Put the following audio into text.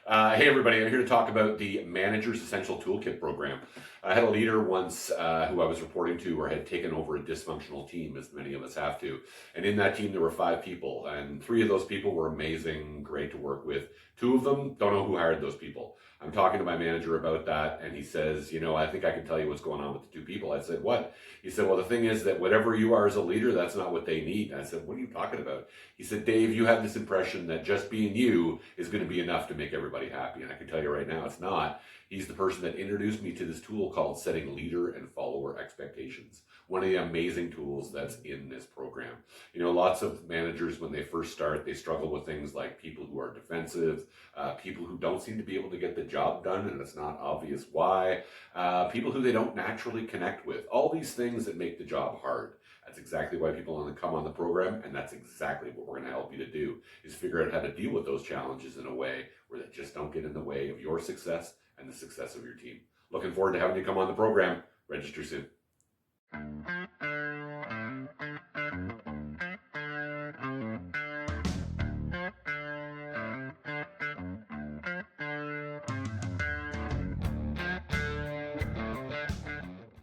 Hey everybody, I'm here to talk about the Manager's Essential Toolkit program. I had a leader once who I was reporting to or had taken over a dysfunctional team, as many of us have to. And in that team, there were 5 people, and 3 of those people were amazing, great to work with. 2 of them, don't know who hired those people. I'm talking to my manager about that, and he says, I think I can tell you what's going on with the 2 people. I said, what? He said, well, the thing is that whatever you are as a leader, that's not what they need. And I said, what are you talking about? He said, Dave, you have this impression that just being you is going to be enough to make everybody happy. And I can tell you right now, it's not. He's the person that introduced me to this tool called Setting Leader and Follower Expectations. One of the amazing tools that's in this program. Lots of managers, when they first start, they struggle with things like people who are defensive, people who don't seem to be able to get the job done, and it's not obvious why, people who they don't naturally connect with. All these things that make the job hard. That's exactly why people want to come on the program, and that's exactly what we're going to help you to do, is figure out how to deal with those challenges in a way where they just don't get in the way of your success and the success of your team. Looking forward to having you come on the program. Register soon.